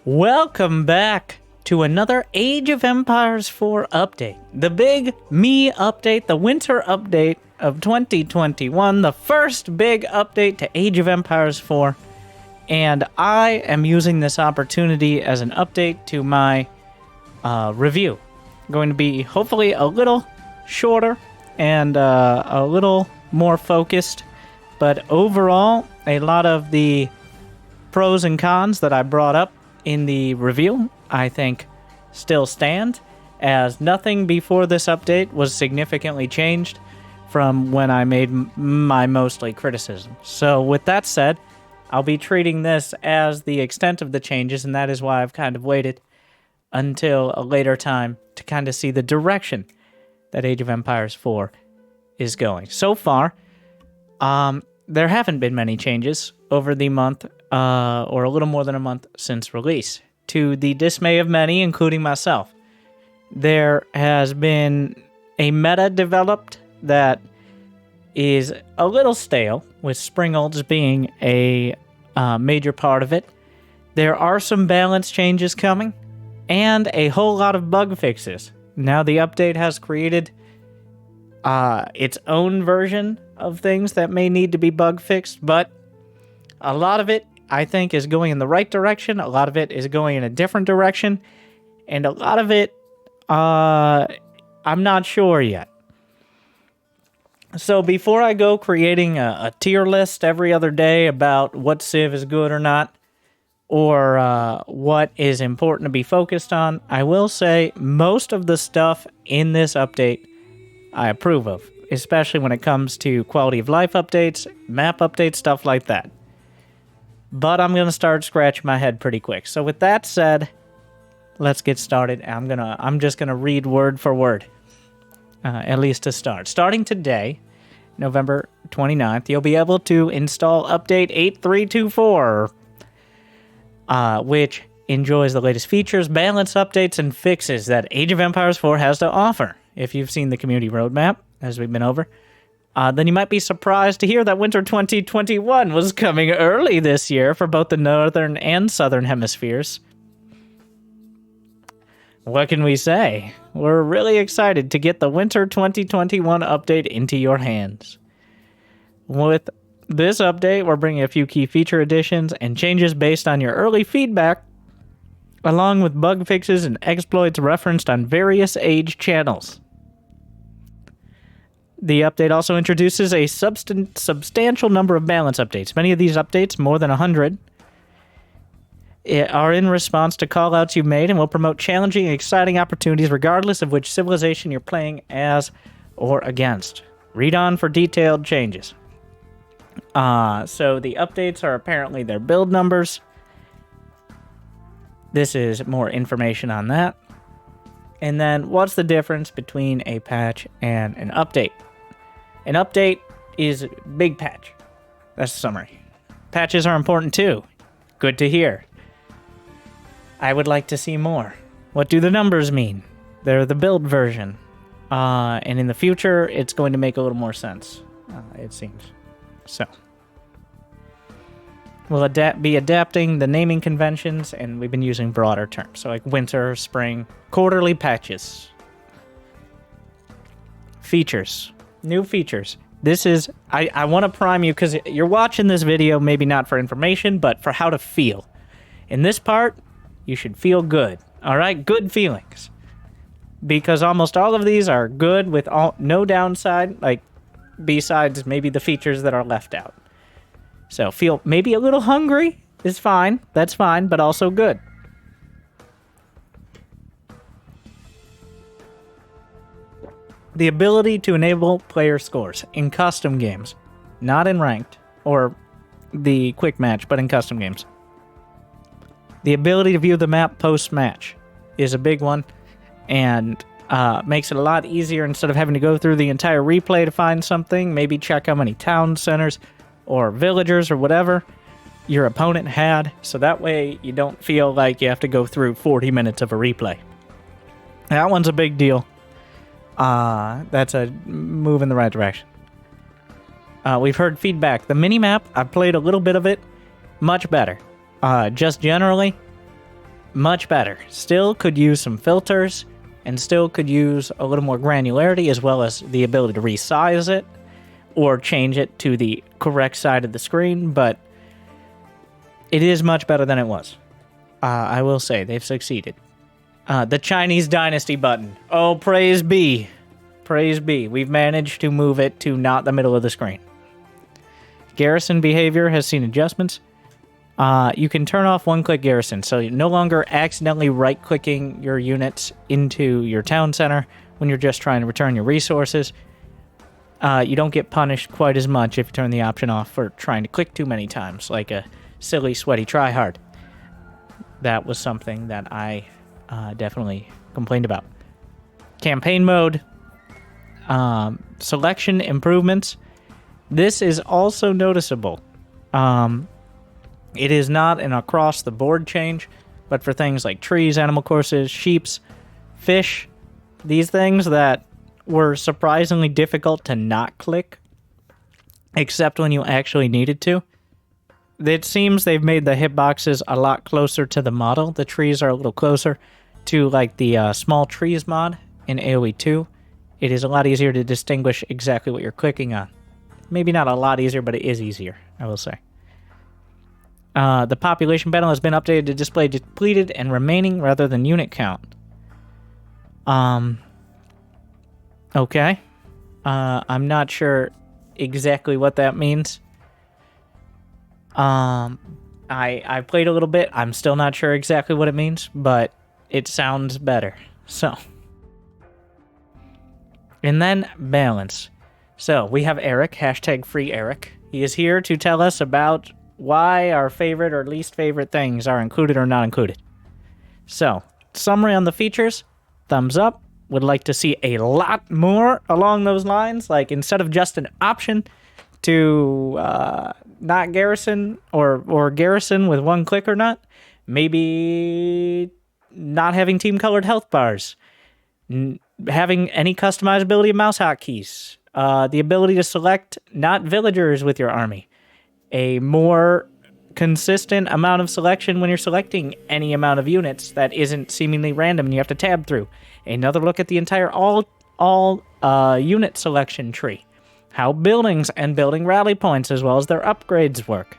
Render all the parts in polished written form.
Welcome back to another Age of Empires 4 update. The big me update, the winter update of 2021, the first big update to Age of Empires 4. And I am using this opportunity as an update to my review. Going to be hopefully a little shorter and a little more focused. But overall, a lot of the pros and cons that I brought up in the review, I think, still stand, as nothing before this update was significantly changed from when I made my mostly criticism. So with that said, I'll be treating this as the extent of the changes, and that is why I've kind of waited until a later time to kind of see the direction that Age of Empires 4 is going. So far, there haven't been many changes over the month, or a little more than a month since release, to the dismay of many, including myself. There has been a meta developed that is a little stale, with Springolds being a major part of it. There are some balance changes coming, and a whole lot of bug fixes. Now the update has created its own version of things that may need to be bug fixed, but a lot of it, I think, is going in the right direction. A lot of it is going in a different direction, and a lot of it, I'm not sure yet. So before I go creating a tier list every other day about what Civ is good or not, or what is important to be focused on, I will say most of the stuff in this update I approve of, especially when it comes to quality of life updates, map updates, stuff like that. But I'm going to start scratching my head pretty quick. So with that said, let's get started. I'm just going to read word for word, at least to start. Starting today, November 29th, you'll be able to install update 8324, which enjoys the latest features, balance updates, and fixes that Age of Empires 4 has to offer. If you've seen the community roadmap, as we've been over, then you might be surprised to hear that Winter 2021 was coming early this year for both the Northern and Southern hemispheres. What can we say? We're really excited to get the Winter 2021 update into your hands. With this update, we're bringing a few key feature additions and changes based on your early feedback, along with bug fixes and exploits referenced on various Age channels. The update also introduces a substantial number of balance updates. Many of these updates, more than 100, are in response to callouts you've made and will promote challenging and exciting opportunities regardless of which civilization you're playing as or against. Read on for detailed changes. So the updates are apparently their build numbers. This is more information on that. And then, what's the difference between a patch and an update? An update is a big patch. That's the summary. Patches are important too. Good to hear. I would like to see more. What do the numbers mean? They're the build version. And in the future, it's going to make a little more sense, it seems. So, we'll be adapting the naming conventions, and we've been using broader terms. So like winter, spring, quarterly patches. Features. New features. This is, I want to prime you, because you're watching this video, maybe not for information, but for how to feel. In this part, you should feel good. Alright? Good feelings. Because almost all of these are good with no downside, like, besides maybe the features that are left out. So feel maybe a little hungry is fine. That's fine, but also good. The ability to enable player scores in custom games, not in ranked or the quick match, but in custom games. The ability to view the map post-match is a big one, and makes it a lot easier instead of having to go through the entire replay to find something. Maybe check how many town centers or villagers or whatever your opponent had, so that way you don't feel like you have to go through 40 minutes of a replay. That one's a big deal. That's a move in the right direction. We've heard feedback. The mini-map, I played a little bit of it, much better. Just generally, much better. Still could use some filters, and still could use a little more granularity, as well as the ability to resize it or change it to the correct side of the screen, but it is much better than it was. I will say, they've succeeded. The Chinese Dynasty button. Oh, praise be. Praise be. We've managed to move it to not the middle of the screen. Garrison behavior has seen adjustments. You can turn off one-click garrison, so you're no longer accidentally right-clicking your units into your town center when you're just trying to return your resources. You don't get punished quite as much if you turn the option off for trying to click too many times, like a silly, sweaty tryhard. That was something that I definitely complained about. Campaign mode. Selection improvements. This is also noticeable. It is not an across-the-board change, but for things like trees, animal courses, sheeps, fish, these things that were surprisingly difficult to not click, except when you actually needed to. It seems they've made the hitboxes a lot closer to the model. The trees are a little closer to like the small trees mod in AoE 2. It is a lot easier to distinguish exactly what you're clicking on. Maybe not a lot easier, but it is easier, I will say. The population panel has been updated to display depleted and remaining rather than unit count. Okay. I'm not sure exactly what that means. I played a little bit. I'm still not sure exactly what it means, but it sounds better. So. And then balance. So we have Eric, hashtag free Eric. He is here to tell us about why our favorite or least favorite things are included or not included. So, summary on the features, thumbs up. Would like to see a lot more along those lines, like instead of just an option to not garrison or garrison with one click or not, maybe not having team-colored health bars, having any customizability of mouse hotkeys, the ability to select not villagers with your army, a more consistent amount of selection when you're selecting any amount of units that isn't seemingly random and you have to tab through. Another look at the entire all unit selection tree. How buildings and building rally points as well as their upgrades work.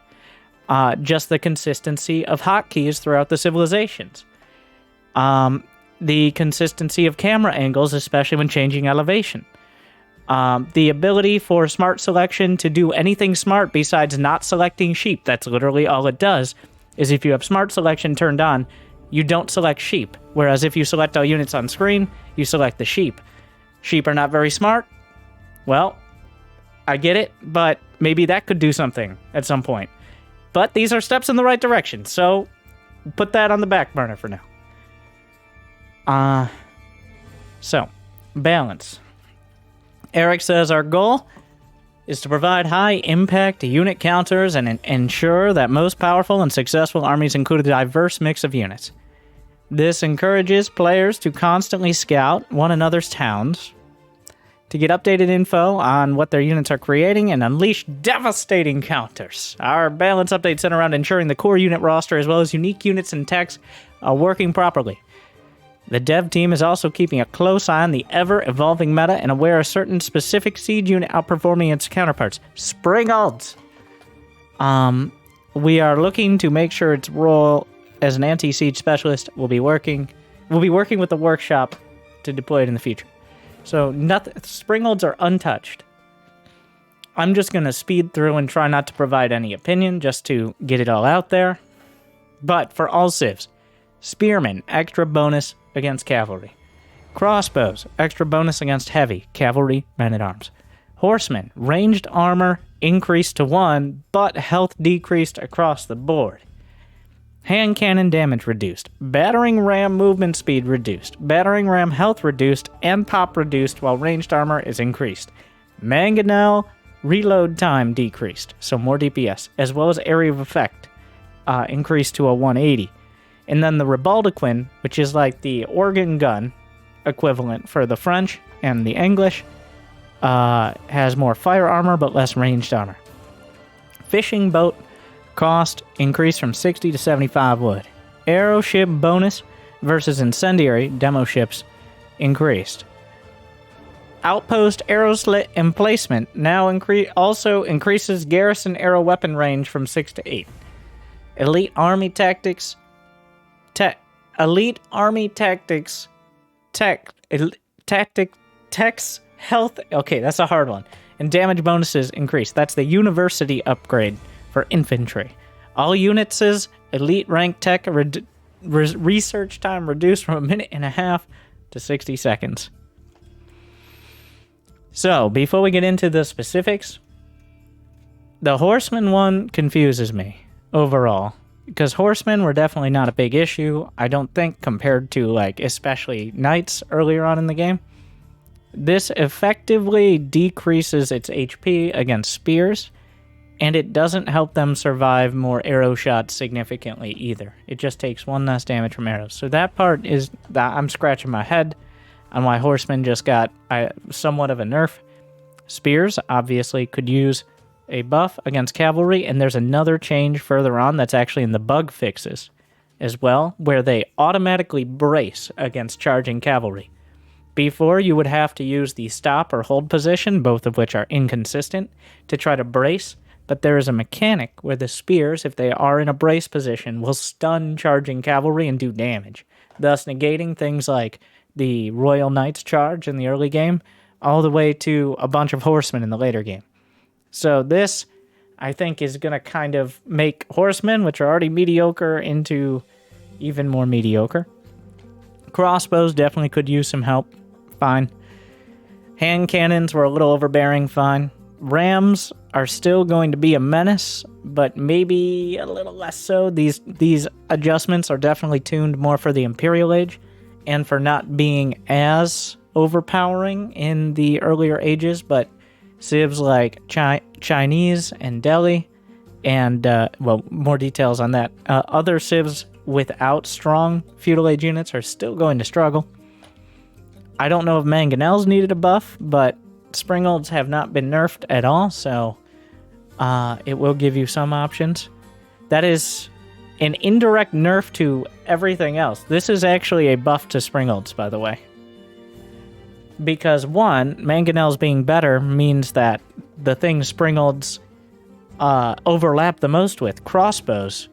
Just the consistency of hotkeys throughout the civilizations. The consistency of camera angles, especially when changing elevation. The ability for smart selection to do anything smart besides not selecting sheep. That's literally all it does, is if you have smart selection turned on, you don't select sheep. Whereas if you select all units on screen, you select the sheep. Sheep are not very smart. Well, I get it, but maybe that could do something at some point. But these are steps in the right direction, so put that on the back burner for now. So, balance. Eric says our goal is to provide high-impact unit counters and ensure that most powerful and successful armies include a diverse mix of units. This encourages players to constantly scout one another's towns, to get updated info on what their units are creating, and unleash devastating counters. Our balance updates center around ensuring the core unit roster as well as unique units and techs are working properly. The dev team is also keeping a close eye on the ever-evolving meta and aware of certain specific siege unit outperforming its counterparts. Springalds! We are looking to make sure its role as an anti-siege specialist will be working with the workshop to deploy it in the future. So, Springalds are untouched. I'm just going to speed through and try not to provide any opinion, just to get it all out there. But for all civs, Spearmen, extra bonus against cavalry. Crossbows, extra bonus against heavy, cavalry, men-at-arms. Horsemen, ranged armor increased to 1, but health decreased across the board. Hand cannon damage reduced. Battering ram movement speed reduced. Battering ram health reduced and pop reduced while ranged armor is increased. Mangonel reload time decreased, so more DPS, as well as area of effect increased to a 180. And then the Ribaldequin, which is like the organ gun equivalent for the French and the English, has more fire armor but less ranged armor. Fishing boat cost increased from 60 to 75 wood. Arrow ship bonus versus incendiary demo ships increased. Outpost arrow slit emplacement now also increases garrison arrow weapon range from 6 to 8. Elite army tactics techs health. Okay, that's a hard one. And damage bonuses increase. That's the university upgrade for infantry. All units' elite rank tech research time reduced from 1.5 minutes to 60 seconds. So, before we get into the specifics, the horseman one confuses me overall. Because horsemen were definitely not a big issue, I don't think, compared to, like, especially knights earlier on in the game. This effectively decreases its HP against spears, and it doesn't help them survive more arrow shots significantly either. It just takes 1 less damage from arrows. So that part is that I'm scratching my head on why horsemen just got somewhat of a nerf. Spears obviously could use a buff against cavalry, and there's another change further on that's actually in the bug fixes as well, where they automatically brace against charging cavalry. Before, you would have to use the stop or hold position, both of which are inconsistent, to try to brace, but there is a mechanic where the spears, if they are in a brace position, will stun charging cavalry and do damage, thus negating things like the Royal Knights charge in the early game, all the way to a bunch of horsemen in the later game. So this, I think, is going to kind of make horsemen, which are already mediocre, into even more mediocre. Crossbows definitely could use some help. Fine. Hand cannons were a little overbearing. Fine. Rams are still going to be a menace, but maybe a little less so. These adjustments are definitely tuned more for the Imperial Age and for not being as overpowering in the earlier ages, but civs like Chinese and Delhi, and, more details on that. Other civs without strong feudal age units are still going to struggle. I don't know if mangonels needed a buff, but springolds have not been nerfed at all, so it will give you some options. That is an indirect nerf to everything else. This is actually a buff to springolds, by the way. Because, one, mangonels being better means that the things springolds overlap the most with, crossbows,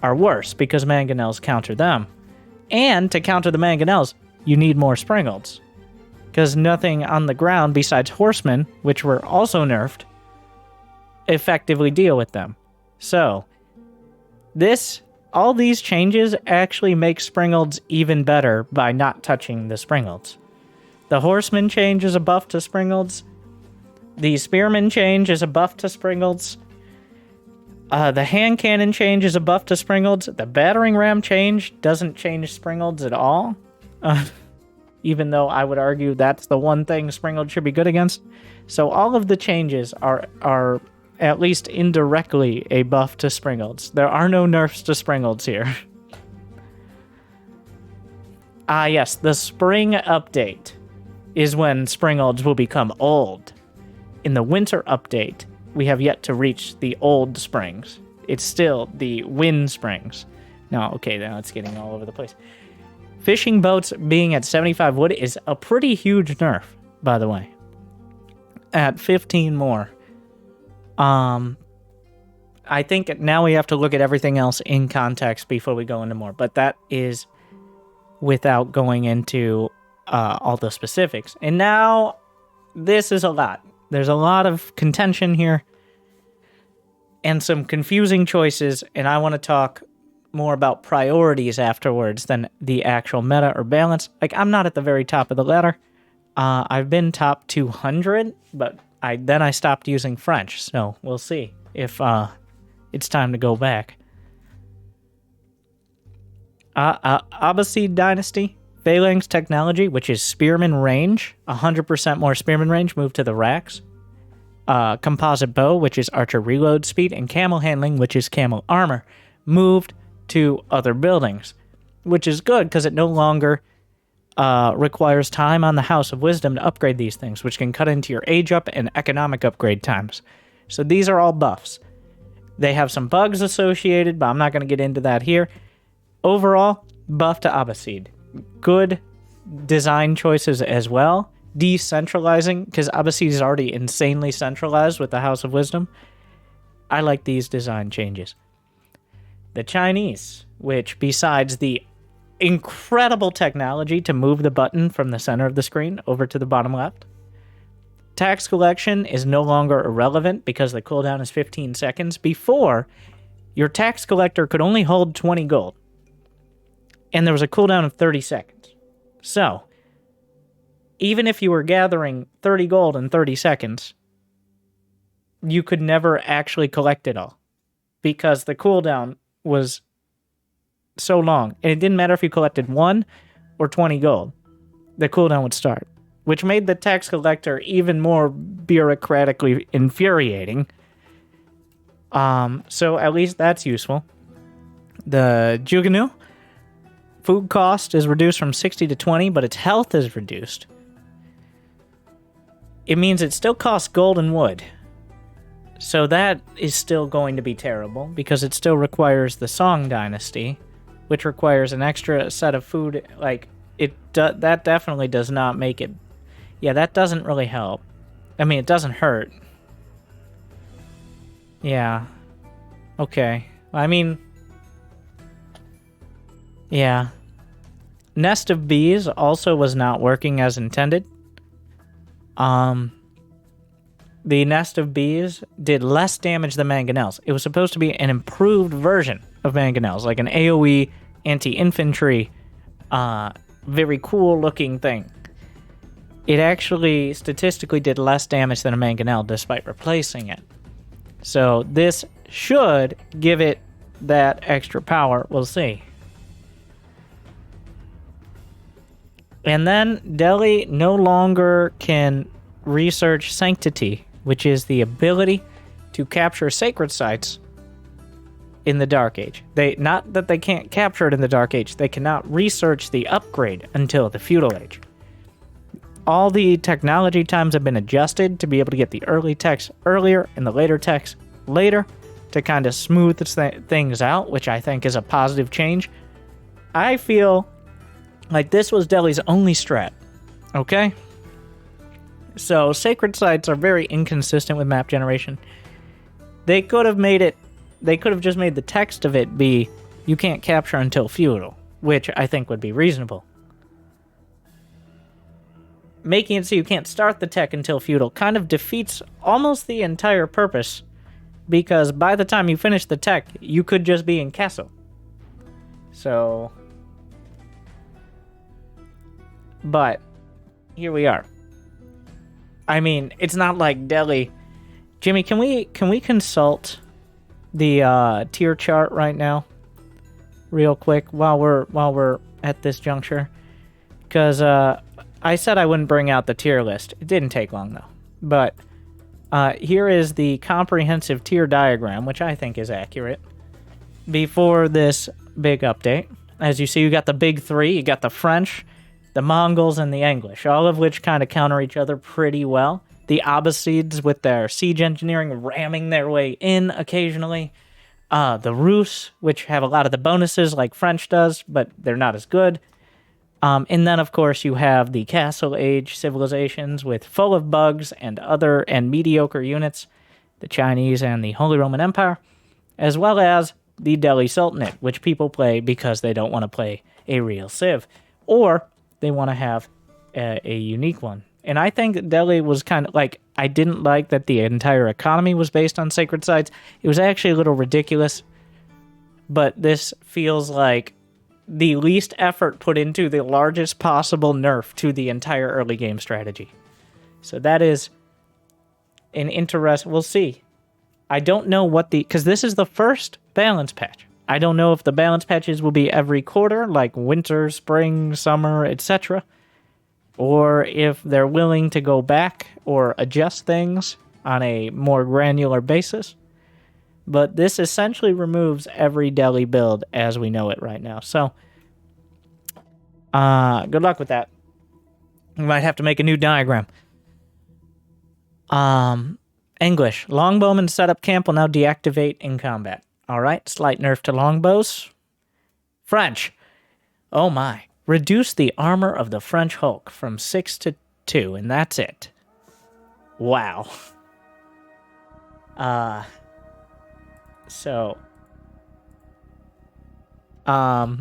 are worse because mangonels counter them. And to counter the mangonels, you need more springolds. Because nothing on the ground besides horsemen, which were also nerfed, effectively deal with them. So, all these changes actually make springolds even better by not touching the springolds. The horseman change is a buff to springolds. The spearman change is a buff to springolds. The hand cannon change is a buff to springolds. The battering ram change doesn't change springolds at all. Even though I would argue that's the one thing springolds should be good against. So all of the changes are at least indirectly a buff to springolds. There are no nerfs to springolds here. Yes, the spring update is when springolds will become old. In the winter update, we have yet to reach the old springs. It's still the wind springs. No, okay, now it's getting all over the place. Fishing boats being at 75 wood is a pretty huge nerf, by the way. At 15 more. I think now we have to look at everything else in context before we go into more, but that is without going into all the specifics. And now, this is a lot. There's a lot of contention here and some confusing choices, and I want to talk more about priorities afterwards than the actual meta or balance. Like, I'm not at the very top of the ladder. I've been top 200, but then I stopped using French, so we'll see if it's time to go back. Abbasid Dynasty, Phalanx Technology, which is Spearman Range, 100% more Spearman Range, moved to the racks. Composite Bow, which is Archer Reload Speed, and Camel Handling, which is Camel Armor, moved to other buildings, which is good because it no longer requires time on the House of Wisdom to upgrade these things, which can cut into your age up and economic upgrade times. So these are all buffs. They have some bugs associated, but I'm not going to get into that here. Overall, buff to Abbasid. Good design choices as well. Decentralizing, because Abbasid is already insanely centralized with the House of Wisdom. I like these design changes. The Chinese, which besides the incredible technology to move the button from the center of the screen over to the bottom left, tax collection is no longer irrelevant because the cooldown is 15 seconds. Before, your tax collector could only hold 20 gold, and there was a cooldown of 30 seconds. So, even if you were gathering 30 gold in 30 seconds, you could never actually collect it all because the cooldown was so long. And it didn't matter if you collected 1 or 20 gold. The cooldown would start, which made the tax collector even more bureaucratically infuriating. So at least that's useful. The Juganu, food cost is reduced from 60 to 20, but its health is reduced. It means it still costs gold and wood. So that is still going to be terrible because it still requires the Song Dynasty, which requires an extra set of food. Like, that definitely does not make it... Yeah, that doesn't really help. I mean, it doesn't hurt. Yeah. Okay. I mean... Yeah. Nest of Bees also was not working as intended. The Nest of Bees did less damage than Mangonels. It was supposed to be an improved version of Mangonels, like an AoE anti-infantry, very cool-looking thing. It actually statistically did less damage than a Mangonel despite replacing it. So this should give it that extra power. We'll see. And then Delhi no longer can research Sanctity, which is the ability to capture sacred sites in the Dark Age. Not that they can't capture it in the Dark Age, they cannot research the upgrade until the Feudal Age. All the technology times have been adjusted to be able to get the early text earlier and the later text later to kind of smooth things out, which I think is a positive change. I feel like this was Delhi's only strat, okay? So, sacred sites are very inconsistent with map generation. They could have just made the text of it be, you can't capture until feudal, which I think would be reasonable. Making it so you can't start the tech until feudal kind of defeats almost the entire purpose, because by the time you finish the tech, you could just be in castle. So... But, here we are. I mean, it's not like Delhi. Jimmy, can we consult the tier chart right now, real quick, while we're at this juncture? Because I said I wouldn't bring out the tier list. It didn't take long though. But here is the comprehensive tier diagram, which I think is accurate. Before this big update, as you see, you got the big three. You got the French, the Mongols, and the English, all of which kind of counter each other pretty well. The Abbasids with their siege engineering ramming their way in occasionally. The Rus, which have a lot of the bonuses like French does, but they're not as good. And then, of course, you have the Castle Age civilizations with full of bugs and mediocre units, the Chinese and the Holy Roman Empire, as well as the Delhi Sultanate, which people play because they don't want to play a real Civ, or they want to have a unique one. And I think Delhi was kind of like, I didn't like that the entire economy was based on sacred sites. It was actually a little ridiculous, but this feels like the least effort put into the largest possible nerf to the entire early game strategy. So that is an interest. We'll see. I don't know because this is the first balance patch. I don't know if the balance patches will be every quarter, like winter, spring, summer, etc., or if they're willing to go back or adjust things on a more granular basis. But this essentially removes every Delhi build as we know it right now. So, good luck with that. We might have to make a new diagram. English. Longbowmen set up camp will now deactivate in combat. Alright, slight nerf to longbows. French. Oh my. Reduce the armor of the French Hulk from 6 to 2, and that's it. Wow. So, I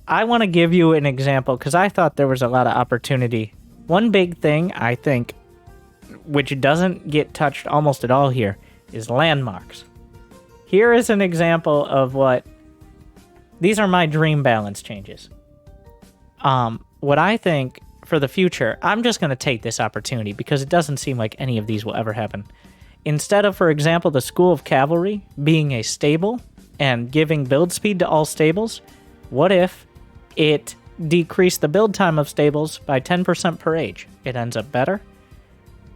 want to give you an example because I thought there was a lot of opportunity. One big thing, I think, which doesn't get touched almost at all here, is landmarks. Here is an example of what... These are my dream balance changes. What I think for the future, I'm just going to take this opportunity because it doesn't seem like any of these will ever happen. Instead of, for example, the School of Cavalry being a stable and giving build speed to all stables, what if it decreased the build time of stables by 10% per age? It ends up better,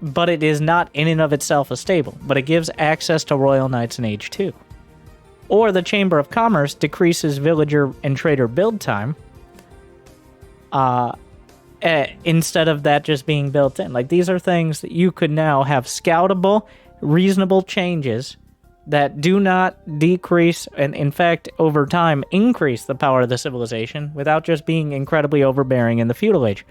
but it is not in and of itself a stable, but it gives access to Royal Knights in Age 2. Or the Chamber of Commerce decreases villager and trader build time instead of that just being built in. Like, these are things that you could now have scoutable, reasonable changes that do not decrease and, in fact, over time, increase the power of the civilization without just being incredibly overbearing in the feudal age.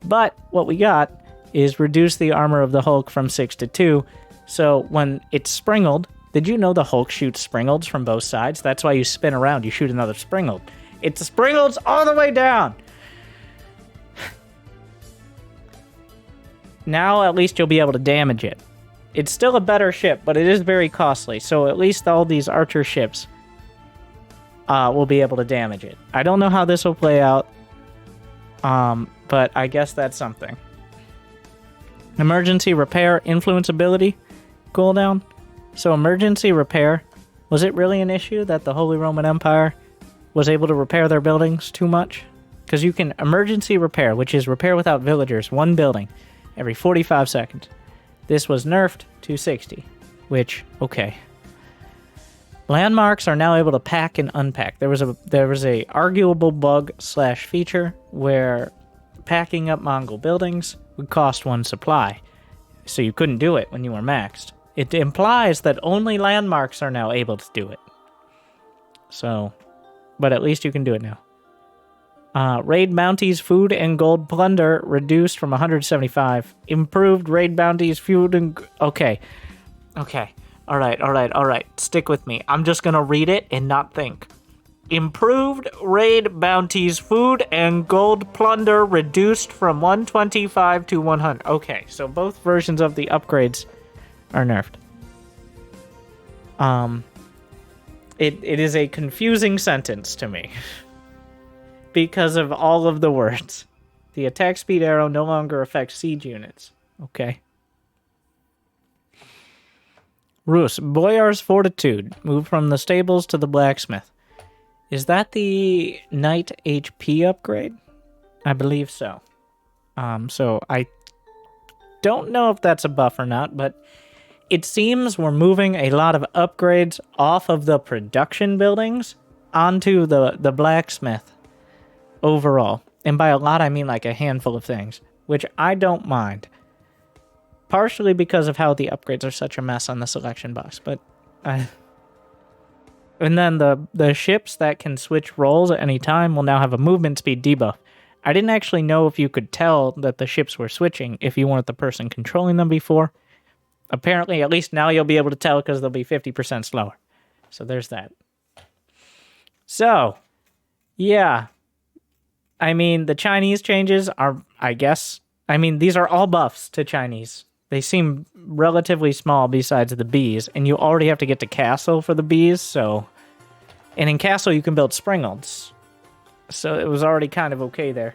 But what we got is reduce the armor of the Hulk from 6 to 2, so when it's springled, did you know the Hulk shoots springolds from both sides? That's why you spin around, you shoot another springold. It's springolds all the way down! Now at least you'll be able to damage it. It's still a better ship, but it is very costly, so at least all these archer ships will be able to damage it. I don't know how this will play out, but I guess that's something. Emergency repair influence ability cooldown. So emergency repair, was it really an issue that the Holy Roman Empire was able to repair their buildings too much? Because you can emergency repair, which is repair without villagers, one building, every 45 seconds. This was nerfed to 60, which, okay. Landmarks are now able to pack and unpack. There was a arguable bug / feature where packing up Mongol buildings would cost 1 supply, so you couldn't do it when you were maxed. It implies that only landmarks are now able to do it. So, but at least you can do it now. Raid bounties, food, and gold plunder reduced from 175. Improved raid bounties, food, and... Okay. Alright. Stick with me. I'm just gonna read it and not think. Improved raid bounties, food, and gold plunder reduced from 125 to 100. Okay, so both versions of the upgrades are nerfed. It is a confusing sentence to me. Because of all of the words. The attack speed arrow no longer affects siege units. Okay. Rus, Boyar's Fortitude. Move from the stables to the blacksmith. Is that the Knight HP upgrade? I believe so. So I don't know if that's a buff or not, but it seems we're moving a lot of upgrades off of the production buildings onto the blacksmith overall. And by a lot, I mean like a handful of things, which I don't mind. Partially because of how the upgrades are such a mess on the selection box, but... And then the ships that can switch roles at any time will now have a movement speed debuff. I didn't actually know if you could tell that the ships were switching if you weren't the person controlling them before. Apparently, at least now you'll be able to tell because they'll be 50% slower. So there's that. So, yeah. I mean, the Chinese changes are, I guess... I mean, these are all buffs to Chinese. They seem relatively small besides the bees, and you already have to get to Castle for the bees, so... And in Castle, you can build springolds. So it was already kind of okay there.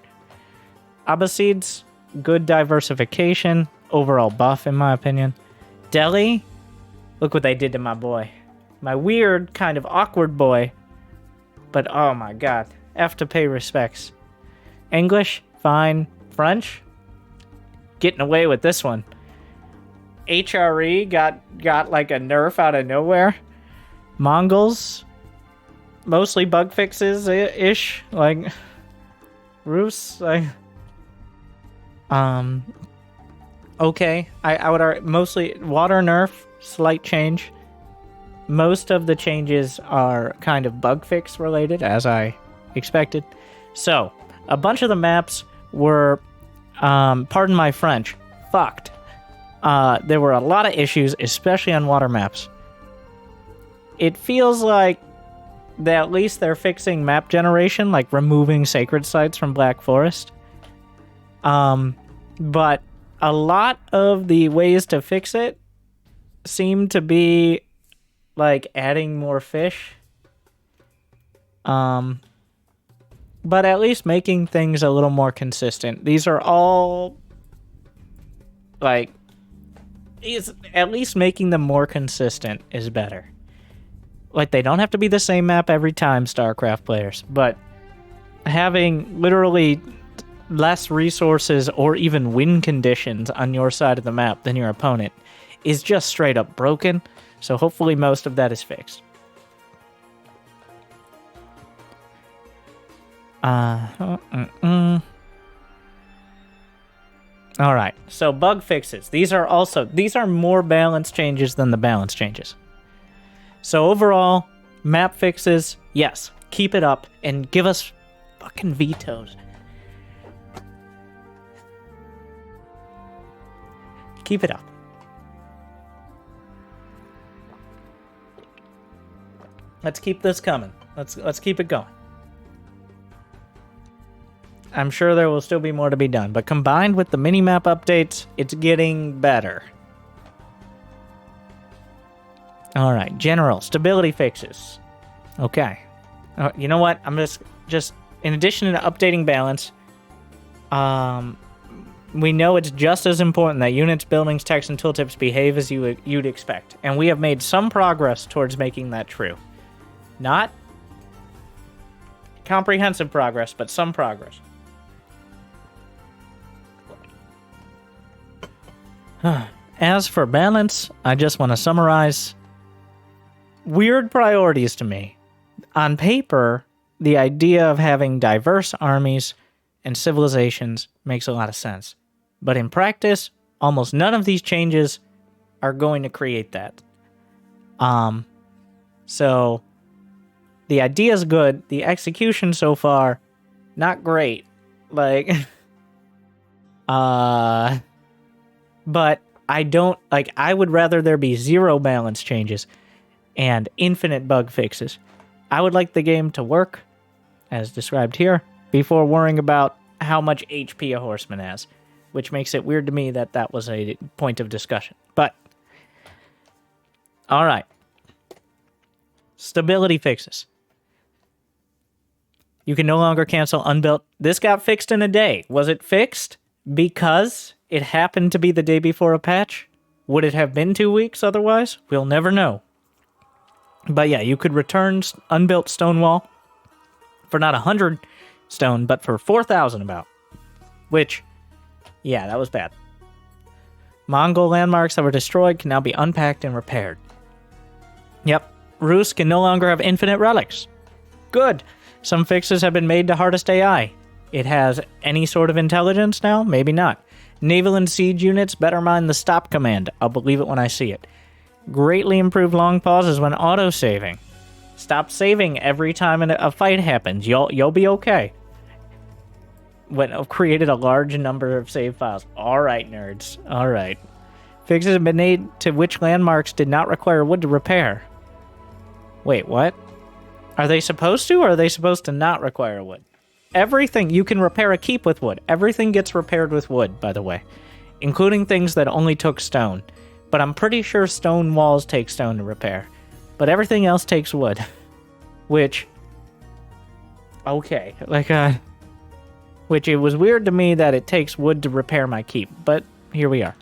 Abbasids, good diversification. Overall buff, in my opinion. Delhi, look what they did to my boy. My weird, kind of awkward boy. But, oh my god. F to pay respects. English, fine. French, getting away with this one. HRE got like a nerf out of nowhere. Mongols, mostly bug fixes ish, like Rus, like okay. I would mostly water nerf, slight change. most of the changes are kind of bug fix related, as I expected. So, a bunch of the maps were, pardon my French, fucked. There were a lot of issues, especially on water maps. It feels like at least they're fixing map generation, like removing sacred sites from Black Forest. But a lot of the ways to fix it seem to be like adding more fish. But at least making things a little more consistent. These are all like, at least making them more consistent is better. Like, they don't have to be the same map every time, StarCraft players, but having literally less resources or even win conditions on your side of the map than your opponent is just straight up broken, so hopefully most of that is fixed. Alright, so bug fixes. These are more balance changes than the balance changes. So overall, map fixes, yes, keep it up and give us fucking vetoes. Keep it up. Let's keep this coming. Let's keep it going. I'm sure there will still be more to be done, but combined with the mini-map updates, it's getting better. Alright, general stability fixes. Okay. You know what? I'm just in addition to updating balance, we know it's just as important that units, buildings, text, and tooltips behave as you'd expect, and we have made some progress towards making that true. Not comprehensive progress, but some progress. As for balance, I just want to summarize weird priorities to me. On paper, the idea of having diverse armies and civilizations makes a lot of sense. But in practice, almost none of these changes are going to create that. So the idea is good. The execution so far, not great. Like, but I would rather there be zero balance changes and infinite bug fixes. I would like the game to work, as described here, before worrying about how much HP a horseman has, which makes it weird to me that that was a point of discussion. But, alright. Stability fixes. You can no longer cancel unbuilt. This got fixed in a day. Was it fixed because it happened to be the day before a patch? Would it have been 2 weeks otherwise? We'll never know. But yeah, you could return unbuilt stone wall for not 100 stone, but for 4,000 about. Which, yeah, that was bad. Mongol landmarks that were destroyed can now be unpacked and repaired. Yep, Rus can no longer have infinite relics. Good. Some fixes have been made to hardest AI. It has any sort of intelligence now? Maybe not. Naval and siege units better mind the stop command. I'll believe it when I see it. Greatly improved long pauses when auto-saving. Stop saving every time a fight happens. You'll be okay. When I've created a large number of save files. Alright, nerds. Alright. Fixes have been made to which landmarks did not require wood to repair. Wait, what? Are they supposed to, or are they supposed to not require wood? Everything, you can repair a keep with wood. Everything gets repaired with wood, by the way. Including things that only took stone. But I'm pretty sure stone walls take stone to repair. But everything else takes wood. Which, okay, which it was weird to me that it takes wood to repair my keep. But here we are.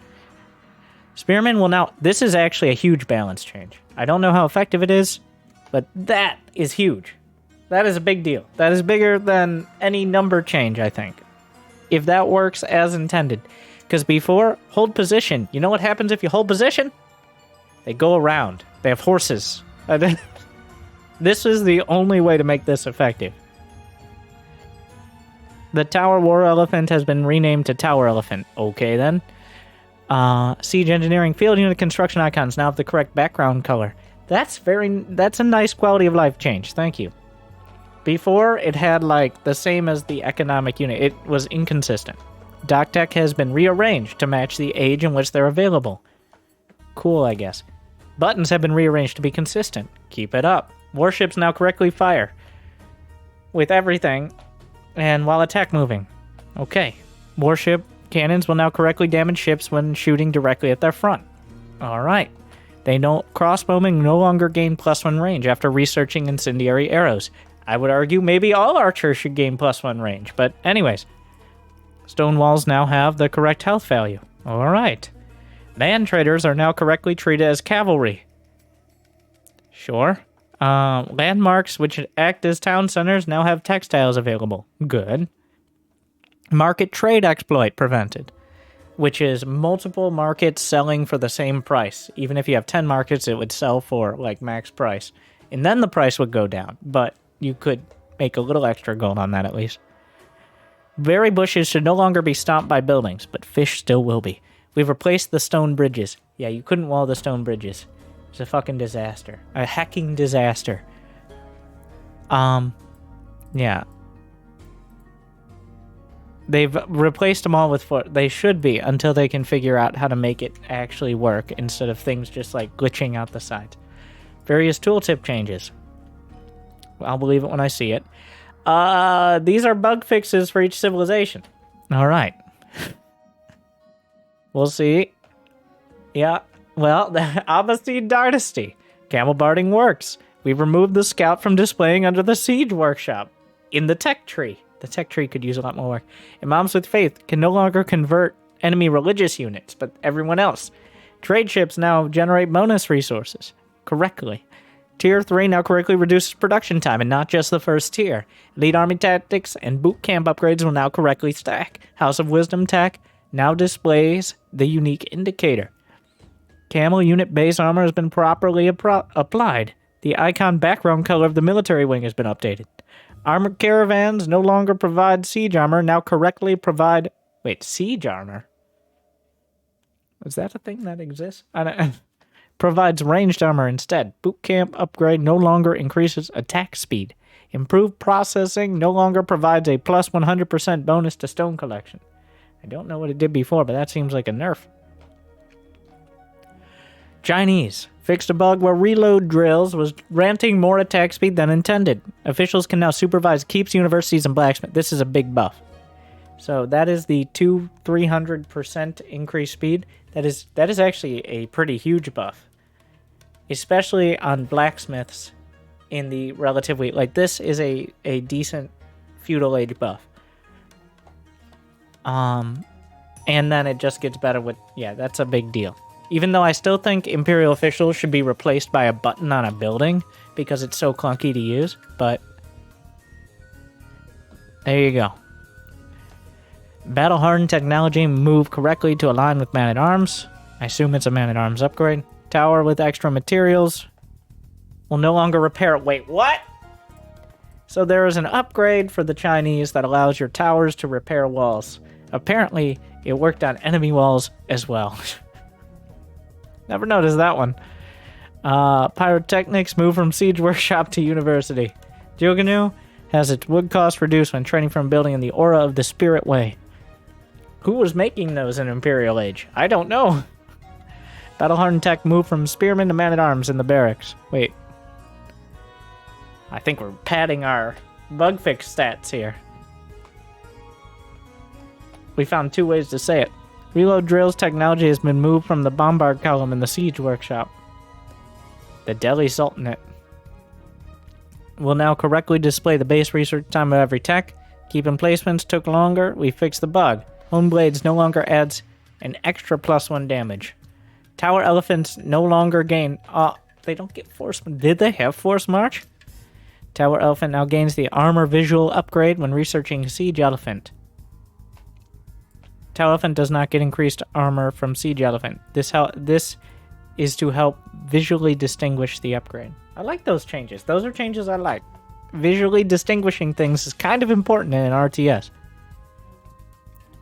Spearmen will now, this is actually a huge balance change. I don't know how effective it is, but that is huge. That is a big deal. That is bigger than any number change, I think. If that works as intended. Because before, hold position. You know what happens if you hold position? They go around. They have horses. This is the only way to make this effective. The Tower War Elephant has been renamed to Tower Elephant. Okay, then. Siege Engineering Field Unit Construction icons now have the correct background color. That's a nice quality of life change. Thank you. Before, it had like the same as the economic unit. It was inconsistent. Dock tech has been rearranged to match the age in which they're available. Cool, I guess. Buttons have been rearranged to be consistent. Keep it up. Warships now correctly fire with everything and while attack moving. Okay. Warship cannons will now correctly damage ships when shooting directly at their front. Alright. Crossbowmen no longer gain +1 range after researching incendiary arrows. I would argue maybe all archers should gain +1 range, but anyways. Stone walls now have the correct health value. Alright. Land traders are now correctly treated as cavalry. Sure. Landmarks which act as town centers now have textiles available. Good. Market trade exploit prevented, which is multiple markets selling for the same price. Even if you have 10 markets, it would sell for like max price. And then the price would go down, but you could make a little extra gold on that at least. Berry bushes should no longer be stomped by buildings, but fish still will be. We've replaced the stone bridges. Yeah, you couldn't wall the stone bridges. It's a fucking disaster. A hacking disaster. Yeah. They've replaced them all with they should be, until they can figure out how to make it actually work instead of things just like glitching out the sides. Various tooltip changes. I'll believe it when I see it. These are bug fixes for each civilization. All right. We'll see. Yeah. Well, the Abbasid Dynasty. Camel barding works. We've removed the scout from displaying under the siege workshop. In the tech tree. The tech tree could use a lot more work. Imams with faith can no longer convert enemy religious units, but everyone else. Trade ships now generate bonus resources. Correctly. Tier 3 now correctly reduces production time, and not just the first tier. Elite army tactics and boot camp upgrades will now correctly stack. House of Wisdom tech now displays the unique indicator. Camel unit base armor has been properly applied. The icon background color of the military wing has been updated. Armored caravans no longer provide siege armor, now correctly provide... Wait, siege armor? Is that a thing that exists? I don't... Provides ranged armor instead. Boot camp upgrade no longer increases attack speed. Improved processing no longer provides a plus 100% bonus to stone collection. I don't know what it did before, but that seems like a nerf. Chinese. Fixed a bug where reload drills was granting more attack speed than intended. Officials can now supervise keeps, universities, and blacksmith. This is a big buff. So that is the 300% increased speed. That is actually a pretty huge buff. Especially on blacksmiths in the relatively... Like, this is a decent feudal age buff. And then it just gets better with... Yeah, that's a big deal. Even though I still think Imperial officials should be replaced by a button on a building because it's so clunky to use, but there you go. Battle-hardened technology moved correctly to align with Man-at-Arms. I assume it's a Man-at-Arms upgrade. Tower with extra materials will no longer repair... Wait, what? So there is an upgrade for the Chinese that allows your towers to repair walls. Apparently, it worked on enemy walls as well. Never noticed that one. Pyrotechnics move from siege workshop to university. Joganu has its wood cost reduced when training from building in the aura of the Spirit Way. Who was making those in Imperial Age? I don't know. Battle-hardened tech moved from spearmen to man-at-arms in the barracks. Wait. I think we're padding our bug fix stats here. We found 2 ways to say it. Reload drills technology has been moved from the bombard column in the siege workshop. The Delhi Sultanate will now correctly display the base research time of every tech. Keeping placements took longer. We fixed the bug. Hone Blades no longer adds an extra +1 damage. Tower Elephants no longer gain... they don't get force... Did they have Force March? Tower Elephant now gains the armor visual upgrade when researching Siege Elephant. Tower Elephant does not get increased armor from Siege Elephant. This is to help visually distinguish the upgrade. I like those changes. Those are changes I like. Visually distinguishing things is kind of important in an RTS.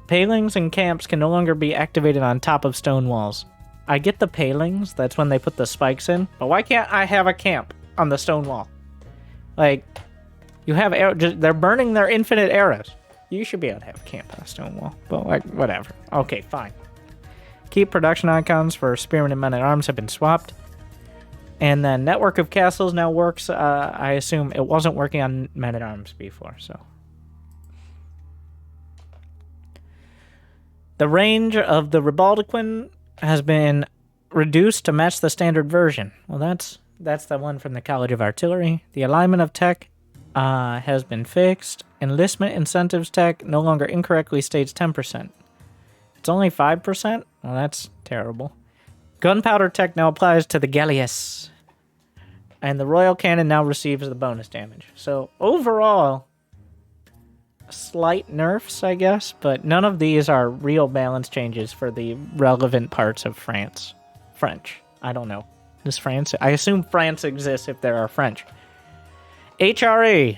Palings and camps can no longer be activated on top of stone walls. I get the palings. That's when they put the spikes in. But why can't I have a camp on the stone wall? Like, you have they're burning their infinite arrows. You should be able to have a camp on a stone wall. But, like, whatever. Okay, fine. Keep production icons for spearmen and men-at-arms have been swapped. And then network of castles now works. I assume it wasn't working on men-at-arms before, so. The range of the Ribaldiquin has been reduced to match the standard version. Well, that's the one from the College of Artillery. The alignment of tech has been fixed. Enlistment incentives tech no longer incorrectly states 10%. It's only 5%? Well, that's terrible. Gunpowder tech now applies to the Gallius. And the Royal Cannon now receives the bonus damage. So, overall, slight nerfs, I guess, but none of these are real balance changes for the relevant parts of France. French. I don't know. Does France? I assume France exists if there are French. HRE.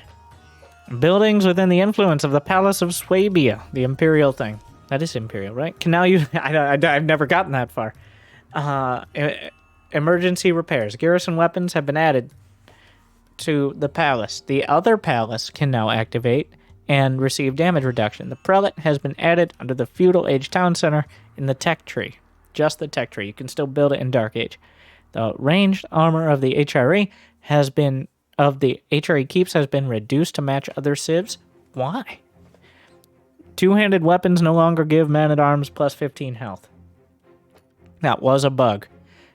Buildings within the influence of the Palace of Swabia. The Imperial thing. That is Imperial, right? Can now use... I've never gotten that far. Emergency repairs. Garrison weapons have been added to the palace. The other palace can now activate and receive damage reduction. The prelate has been added under the feudal age town center in the tech tree. Just the tech tree. You can still build it in Dark Age. The ranged armor of the HRE keeps has been reduced to match other civs. Why? Two-handed weapons no longer give man-at-arms plus 15 health. That was a bug.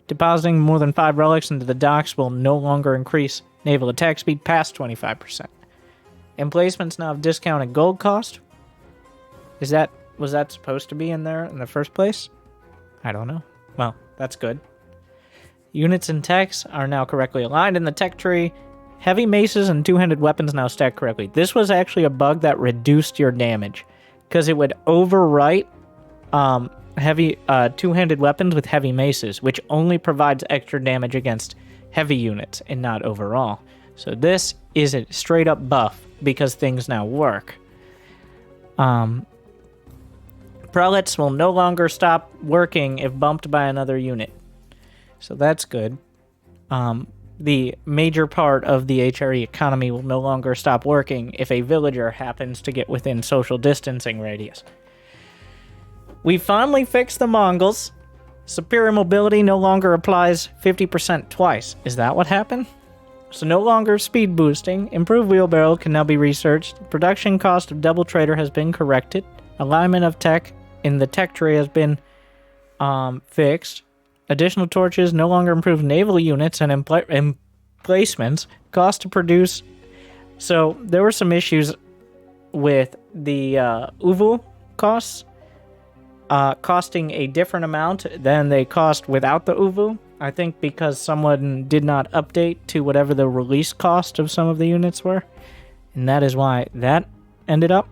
Depositing more than 5 relics into the docks will no longer increase naval attack speed past 25%. Emplacements now have discounted gold cost. Was that supposed to be in there in the first place? I don't know. Well, that's good. Units and techs are now correctly aligned in the tech tree. Heavy maces and two-handed weapons now stack correctly. This was actually a bug that reduced your damage, because it would overwrite heavy two-handed weapons with heavy maces, which only provides extra damage against heavy units and not overall. So this is a straight-up buff because things now work. Prelates will no longer stop working if bumped by another unit. So that's good. The major part of the HRE economy will no longer stop working if a villager happens to get within social distancing radius. We finally fixed the Mongols. Superior mobility no longer applies 50% twice. Is that what happened? So no longer speed boosting. Improved wheelbarrow can now be researched. Production cost of double trader has been corrected. Alignment of tech in the tech tree has been fixed. Additional torches no longer improve naval units and emplacements. Cost to produce. So there were some issues with the Uvu costs. Costing a different amount than they cost without the Uvu. I think because someone did not update to whatever the release cost of some of the units were. And that is why that ended up.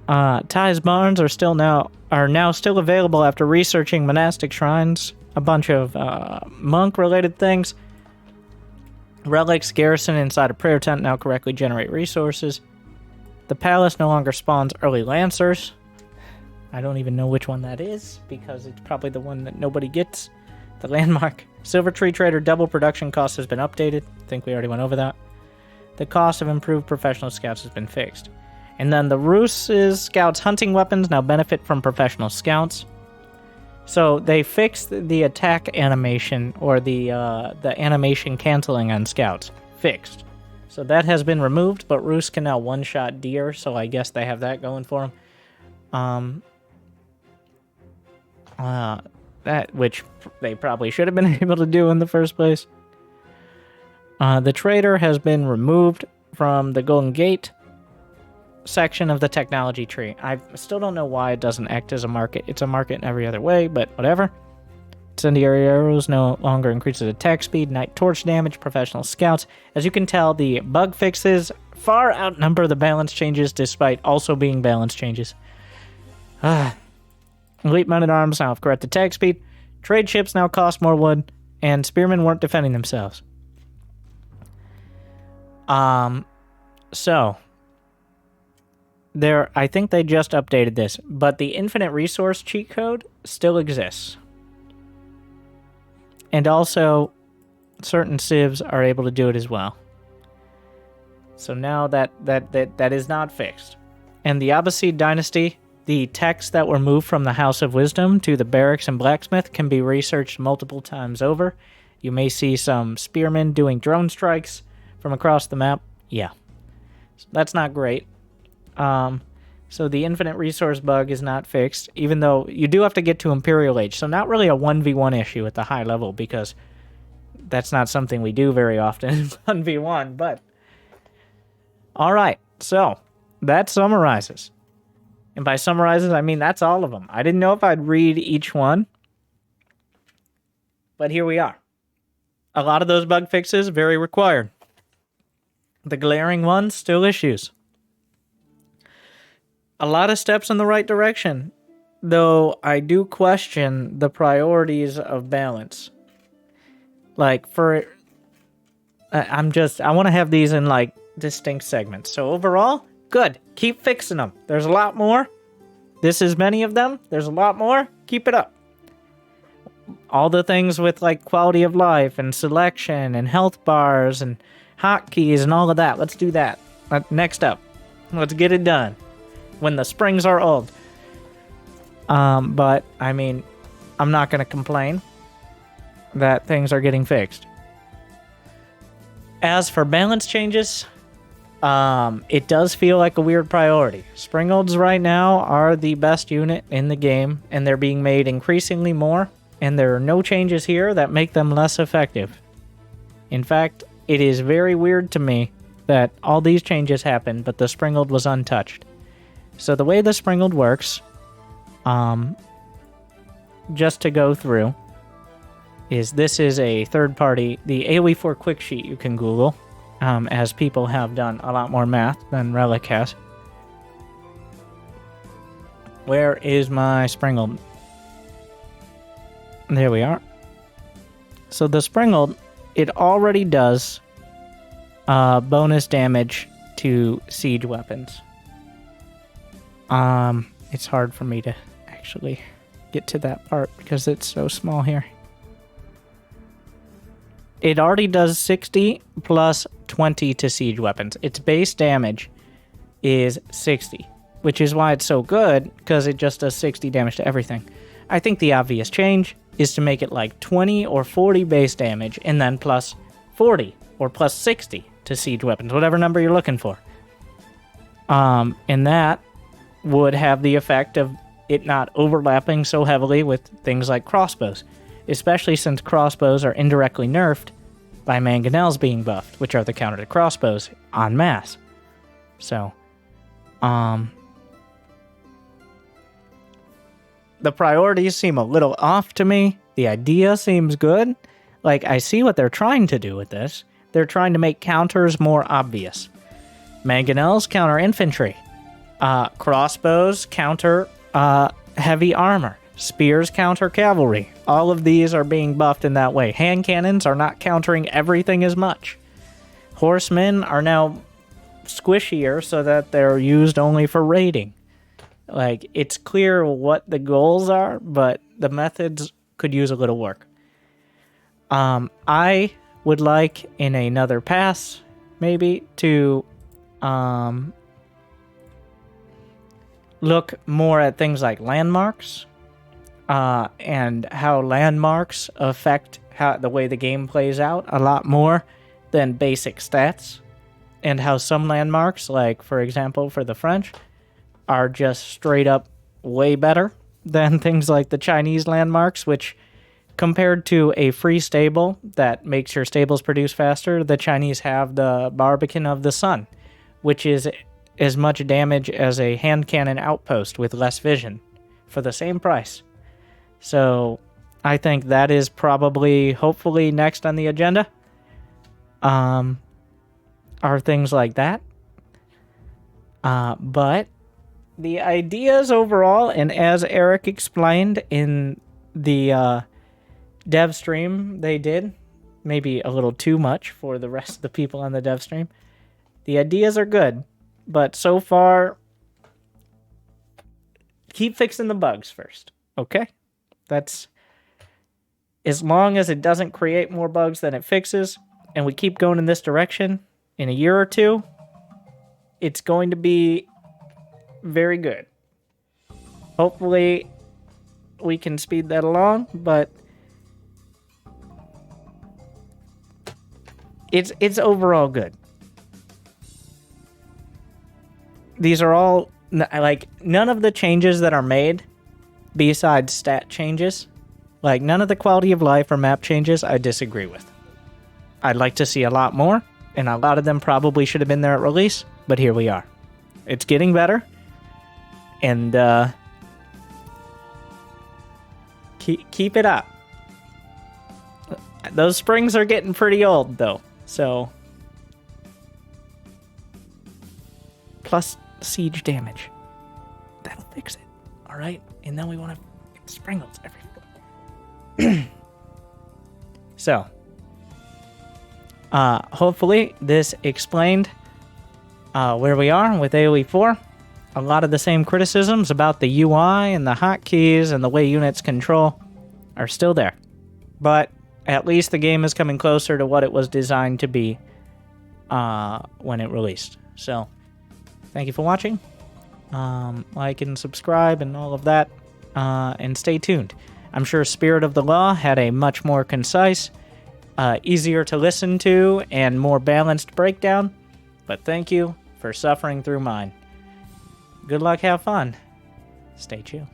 Ty's barns are now still available after researching monastic shrines. A bunch of monk-related things. Relics garrison inside a prayer tent now correctly generate resources. The palace no longer spawns early lancers. I don't even know which one that is, because it's probably the one that nobody gets. The landmark. Silver Tree Trader double production cost has been updated. I think we already went over that. The cost of improved professional scouts has been fixed. And then the Roos's scouts hunting weapons now benefit from professional scouts. So they fixed the attack animation, or the animation canceling on scouts. Fixed. So that has been removed, but Roos can now one-shot deer, so I guess they have that going for them. That which they probably should have been able to do in the first place. The trader has been removed from the Golden Gate section of the technology tree. I still don't know why it doesn't act as a market. It's a market in every other way, but whatever. Incendiary arrows no longer increases attack speed, night torch damage, professional scouts. As you can tell, the bug fixes far outnumber the balance changes, despite also being balance changes. Elite men-at-arms now have corrected attack speed. Trade ships now cost more wood, and spearmen weren't defending themselves. So I think they just updated this, but the infinite resource cheat code still exists. And also, certain civs are able to do it as well. So now that is not fixed. And the Abbasid dynasty, the texts that were moved from the House of Wisdom to the barracks and blacksmith can be researched multiple times over. You may see some spearmen doing drone strikes from across the map. Yeah. So that's not great. So the infinite resource bug is not fixed, even though you do have to get to Imperial Age. So not really a 1v1 issue at the high level, because that's not something we do very often in 1v1, but... Alright, so that summarizes. And by summarizes, I mean that's all of them. I didn't know if I'd read each one, but here we are. A lot of those bug fixes, very required. The glaring ones, still issues. A lot of steps in the right direction, though I do question the priorities of balance. Like, I want to have these in, like, distinct segments. So overall, good. Keep fixing them. There's a lot more. This is many of them. There's a lot more. Keep it up. All the things with, like, quality of life and selection and health bars and hotkeys and all of that. Let's do that. Next up. Let's get it done. When the springs are old. But, I mean, I'm not going to complain that things are getting fixed. As for balance changes, it does feel like a weird priority. Springolds right now are the best unit in the game, and they're being made increasingly more, and there are no changes here that make them less effective. In fact, it is very weird to me that all these changes happened, but the Springold was untouched. So the way the Springold works, just to go through, is this is a third party, the AoE4 quick sheet you can Google, as people have done a lot more math than Relic has. Where is my Springold? There we are. So the Springold, it already does bonus damage to siege weapons. It's hard for me to actually get to that part because it's so small here. It already does 60 plus 20 to siege weapons. Its base damage is 60, which is why it's so good, because it just does 60 damage to everything. I think the obvious change is to make it like 20 or 40 base damage, and then plus 40 or plus 60 to siege weapons, whatever number you're looking for. And that would have the effect of it not overlapping so heavily with things like crossbows, especially since crossbows are indirectly nerfed by mangonels being buffed, which are the counter to crossbows en masse. So, the priorities seem a little off to me. The idea seems good. Like, I see what they're trying to do with this. They're trying to make counters more obvious. Mangonels counter infantry. Crossbows counter heavy armor. Spears counter cavalry. All of these are being buffed in that way. Hand cannons are not countering everything as much. Horsemen are now squishier so that they're used only for raiding. Like, it's clear what the goals are, but the methods could use a little work. I would like, in another pass, maybe, to look more at things like landmarks, and how landmarks affect how the way the game plays out a lot more than basic stats, and how some landmarks, like, for example, for the French, are just straight up way better than things like the Chinese landmarks, which, compared to a free stable that makes your stables produce faster, the Chinese have the Barbican of the Sun, which is as much damage as a hand cannon outpost with less vision for the same price. So I think that is probably, hopefully, next on the agenda. Are things like that. But the ideas overall, and as Eric explained in the dev stream they did, maybe a little too much for the rest of the people on the dev stream, the ideas are good, but so far, keep fixing the bugs first, okay? That's as long as it doesn't create more bugs than it fixes, and we keep going in this direction, in a year or two, it's going to be very good. Hopefully, we can speed that along, but it's overall good. These are all, like, none of the changes that are made, besides stat changes, like, none of the quality of life or map changes I disagree with. I'd like to see a lot more, and a lot of them probably should have been there at release, but here we are. It's getting better, and keep it up. Those springs are getting pretty old, though, so... Plus siege damage. That'll fix it, alright? And then we want to get springles everywhere. So, hopefully this explained where we are with AoE 4. A lot of the same criticisms about the UI and the hotkeys and the way units control are still there. But at least the game is coming closer to what it was designed to be when it released. So, thank you for watching. Like and subscribe and all of that. And stay tuned. I'm sure Spirit of the Law had a much more concise, easier to listen to, and more balanced breakdown. But thank you for suffering through mine. Good luck, have fun. Stay chill.